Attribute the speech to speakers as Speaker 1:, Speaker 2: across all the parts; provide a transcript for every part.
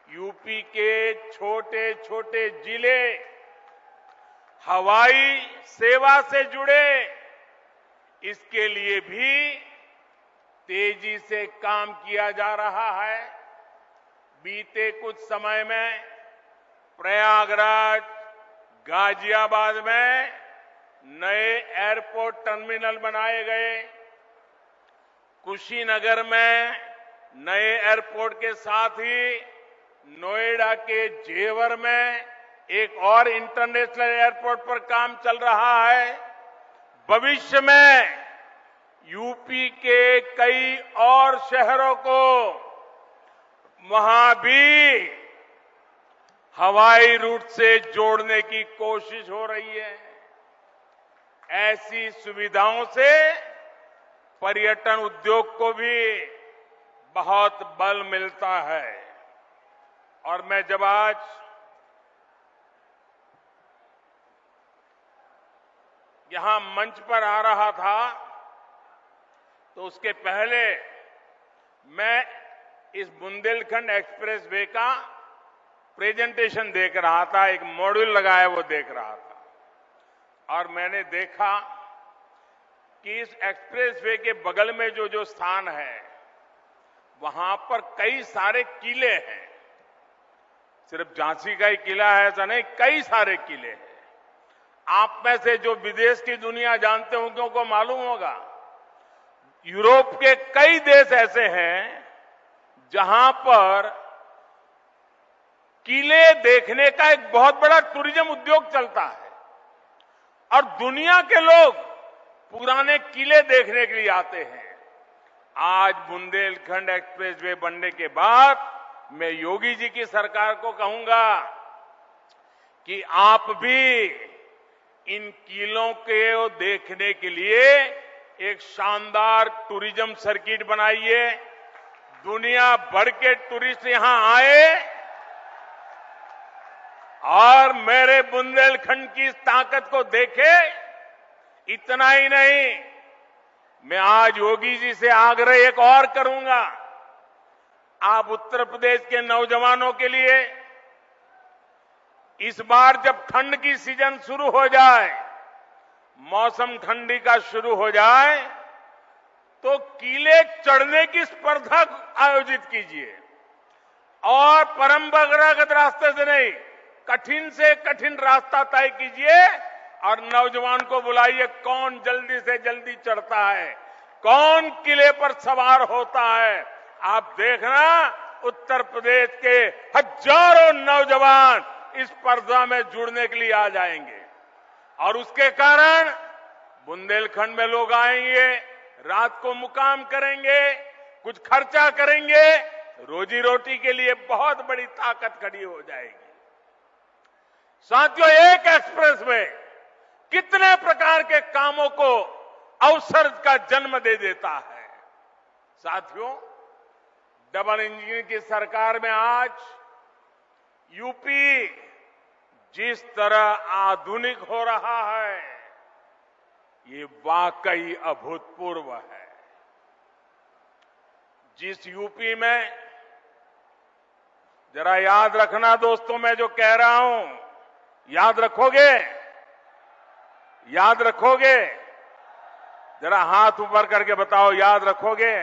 Speaker 1: UP के छोटे छोटे जिले हवाई सेवा से जुड़े, इसके लिए भी तेजी से काम किया जा रहा है। बीते कुछ समय में प्रयागराज, गाजियाबाद में नए एयरपोर्ट टर्मिनल बनाए गए। कुशीनगर में नए एयरपोर्ट के साथ ही नोएडा के जेवर में एक और इंटरनेशनल एयरपोर्ट पर काम चल रहा है। भविष्य में यूपी के कई और शहरों को वहां भी हवाई रूट से जोड़ने की कोशिश हो रही है। ऐसी सुविधाओं से पर्यटन उद्योग को भी बहुत बल मिलता है। और मैं जब आज यहां मंच पर आ रहा था तो उसके पहले मैं इस बुंदेलखंड एक्सप्रेस वे का प्रेजेंटेशन देख रहा था, एक मॉड्यूल लगाया वो देख रहा था और मैंने देखा कि इस एक्सप्रेस वे के बगल में जो जो स्थान है वहां पर कई सारे किले हैं। सिर्फ झांसी का ही किला है ऐसा नहीं, कई सारे किले हैं। आप में से जो विदेश की दुनिया जानते होंगे उनको मालूम होगा, यूरोप के कई देश ऐसे हैं जहां पर किले देखने का एक बहुत बड़ा टूरिज्म उद्योग चलता है और दुनिया के लोग पुराने किले देखने के लिए आते हैं। आज बुंदेलखंड एक्सप्रेस वे बनने के बाद मैं योगी जी की सरकार को कहूंगा कि आप भी इन किलों को देखने के लिए एक शानदार टूरिज्म सर्किट बनाइए। दुनिया भर के टूरिस्ट यहां आए और मेरे बुंदेलखंड की ताकत को देखे। इतना ही नहीं, मैं आज योगी जी से आग्रह एक और करूंगा। आप उत्तर प्रदेश के नौजवानों के लिए इस बार जब ठंड की सीजन शुरू हो जाए, मौसम ठंडी का शुरू हो जाए, तो किले चढ़ने की स्पर्धा आयोजित कीजिए और परंपरागत रास्ते से नहीं, कठिन से कठिन रास्ता तय कीजिए और नौजवान को बुलाइए। कौन जल्दी से जल्दी चढ़ता है, कौन किले पर सवार होता है, आप देखना उत्तर प्रदेश के हजारों नौजवान इस स्पर्धा में जुड़ने के लिए आ जाएंगे और उसके कारण बुंदेलखंड में लोग आएंगे, रात को मुकाम करेंगे, कुछ खर्चा करेंगे, रोजी रोटी के लिए बहुत बड़ी ताकत खड़ी हो जाएगी। साथियों, एक एक्सप्रेस वे कितने प्रकार के कामों को अवसर का जन्म दे देता है। साथियों, डबल इंजन की सरकार में आज यूपी जिस तरह आधुनिक हो रहा है, ये वाकई अभूतपूर्व है। जिस यूपी में, जरा याद रखना दोस्तों, मैं जो कह रहा हूं याद रखोगे? याद रखोगे? जरा हाथ ऊपर करके बताओ, याद रखोगे?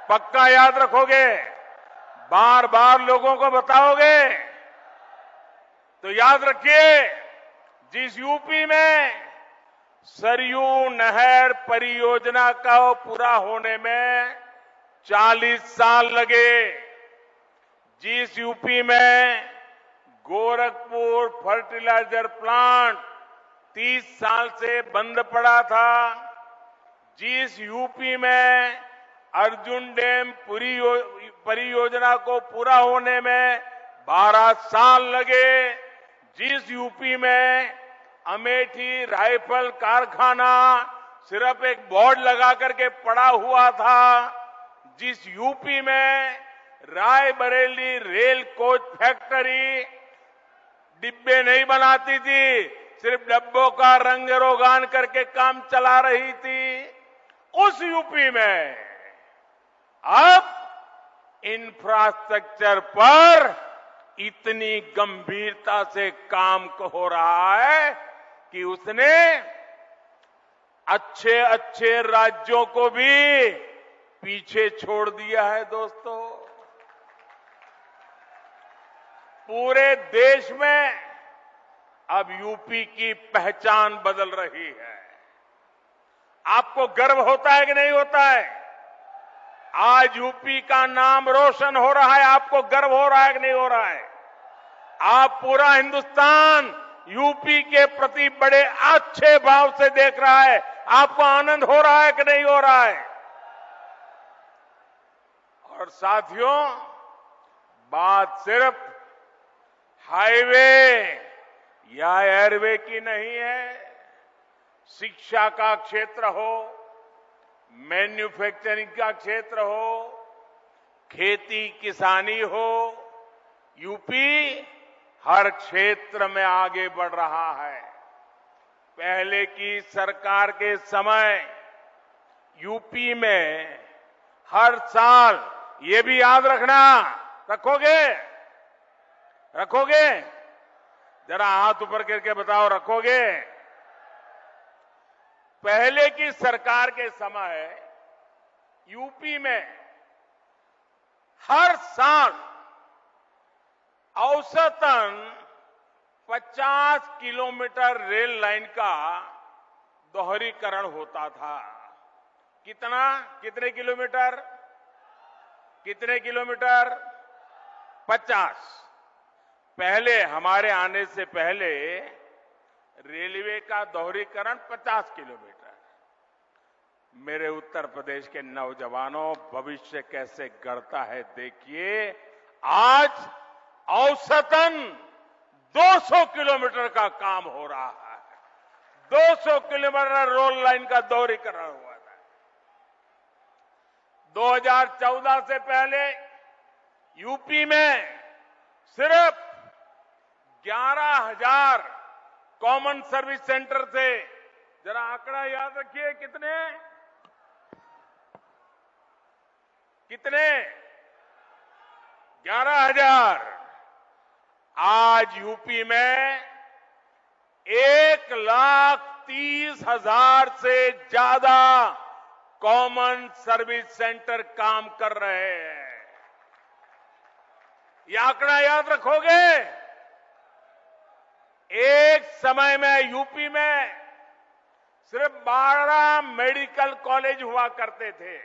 Speaker 1: पक्का याद रखोगे? बार बार लोगों को बताओगे? तो याद रखिए, जिस यूपी में सरयू नहर परियोजना का पूरा होने में 40 साल लगे, जिस यूपी में गोरखपुर फर्टिलाइजर प्लांट 30 साल से बंद पड़ा था, जिस यूपी में अर्जुन डैम परियोजना को पूरा होने में 12 साल लगे, जिस यूपी में अमेठी राइफल कारखाना सिर्फ एक बोर्ड लगा करके पड़ा हुआ था, जिस यूपी में रायबरेली रेल कोच फैक्ट्री डिब्बे नहीं बनाती थी, सिर्फ डब्बों का रंग रोगान करके काम चला रही थी, उस यूपी में अब इंफ्रास्ट्रक्चर पर इतनी गंभीरता से काम हो रहा है कि उसने अच्छे अच्छे राज्यों को भी पीछे छोड़ दिया है। दोस्तों, पूरे देश में अब यूपी की पहचान बदल रही है। आपको गर्व होता है कि नहीं होता है? आज यूपी का नाम रोशन हो रहा है। आपको गर्व हो रहा है कि नहीं हो रहा है? आप पूरा हिंदुस्तान यूपी के प्रति बड़े अच्छे भाव से देख रहा है। आपको आनंद हो रहा है कि नहीं हो रहा है? और साथियों, बात सिर्फ हाईवे या एयरवे की नहीं है। शिक्षा का क्षेत्र हो, मैन्युफैक्चरिंग का क्षेत्र हो, खेती किसानी हो, यूपी हर क्षेत्र में आगे बढ़ रहा है। पहले की सरकार के समय यूपी में हर साल, ये भी याद रखना, रखोगे? जरा हाथ ऊपर करके बताओ, रखोगे? पहले की सरकार के समय यूपी में हर साल औसतन 50 किलोमीटर रेल लाइन का दोहरीकरण होता था। कितने किलोमीटर? 50। पहले, हमारे आने से पहले रेलवे का दोहरीकरण 50 किलोमीटर। मेरे उत्तर प्रदेश के नौजवानों, भविष्य कैसे गढ़ता है देखिए। आज औसतन 200 किलोमीटर का काम हो रहा है। 200 किलोमीटर रेल लाइन का दोहरीकरण हुआ था। 2014 से पहले यूपी में सिर्फ 11,000 कॉमन सर्विस सेंटर थे। जरा आंकड़ा याद रखिए, कितने? 11,000। आज यूपी में 1,30,000 से ज्यादा कॉमन सर्विस सेंटर काम कर रहे हैं। ये आंकड़ा याद रखोगे? एक समय में यूपी में सिर्फ 12 मेडिकल कॉलेज हुआ करते थे।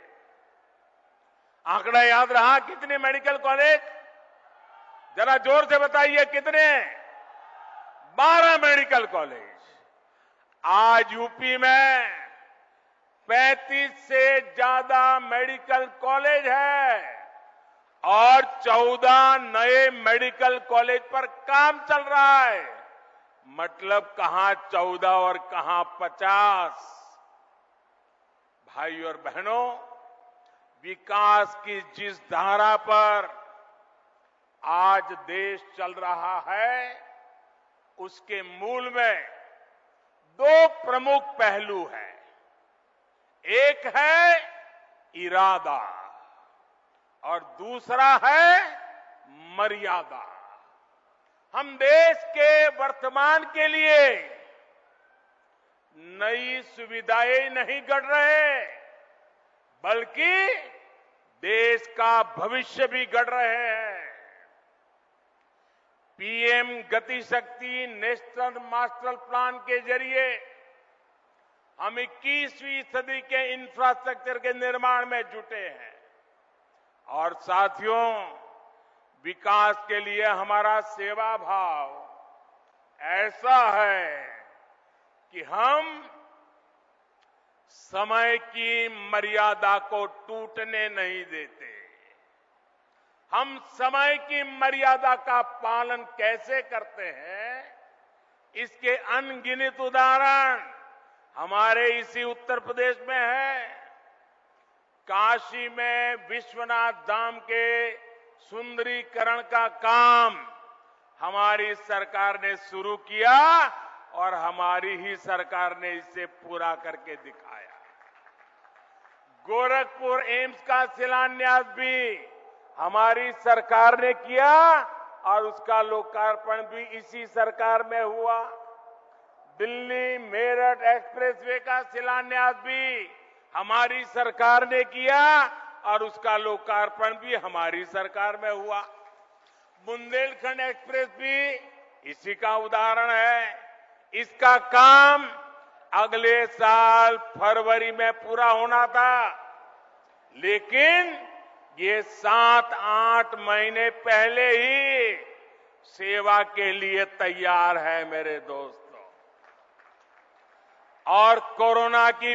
Speaker 1: आंकड़ा याद रहा? कितने मेडिकल कॉलेज? जरा जोर से बताइए, कितने? 12 मेडिकल कॉलेज। आज यूपी में 35 से ज्यादा मेडिकल कॉलेज है और 14 नए मेडिकल कॉलेज पर काम चल रहा है। मतलब कहां 14 और कहां 50। भाई और बहनों, विकास की जिस धारा पर आज देश चल रहा है, उसके मूल में 2 प्रमुख पहलू हैं। एक है इरादा और दूसरा है मर्यादा। हम देश के वर्तमान के लिए नई सुविधाएं नहीं गढ़ रहे, बल्कि देश का भविष्य भी गढ़ रहे हैं। पीएम गति शक्ति नेशनल मास्टर प्लान के जरिए हम 21वीं सदी के इंफ्रास्ट्रक्चर के निर्माण में जुटे हैं। और साथियों, विकास के लिए हमारा सेवा भाव ऐसा है कि हम समय की मर्यादा को टूटने नहीं देते। हम समय की मर्यादा का पालन कैसे करते हैं, इसके अनगिनत उदाहरण हमारे इसी उत्तर प्रदेश में है। काशी में विश्वनाथ धाम के सुंदरीकरण का काम हमारी सरकार ने शुरू किया और हमारी ही सरकार ने इसे पूरा करके दिखाया। गोरखपुर एम्स का शिलान्यास भी हमारी सरकार ने किया और उसका लोकार्पण भी इसी सरकार में हुआ। दिल्ली मेरठ एक्सप्रेसवे का शिलान्यास भी हमारी सरकार ने किया और उसका लोकार्पण भी हमारी सरकार में हुआ। बुंदेलखंड एक्सप्रेस भी इसी का उदाहरण है। इसका काम अगले साल फरवरी में पूरा होना था, लेकिन ये 7-8 महीने पहले ही सेवा के लिए तैयार है मेरे दोस्तों। और कोरोना की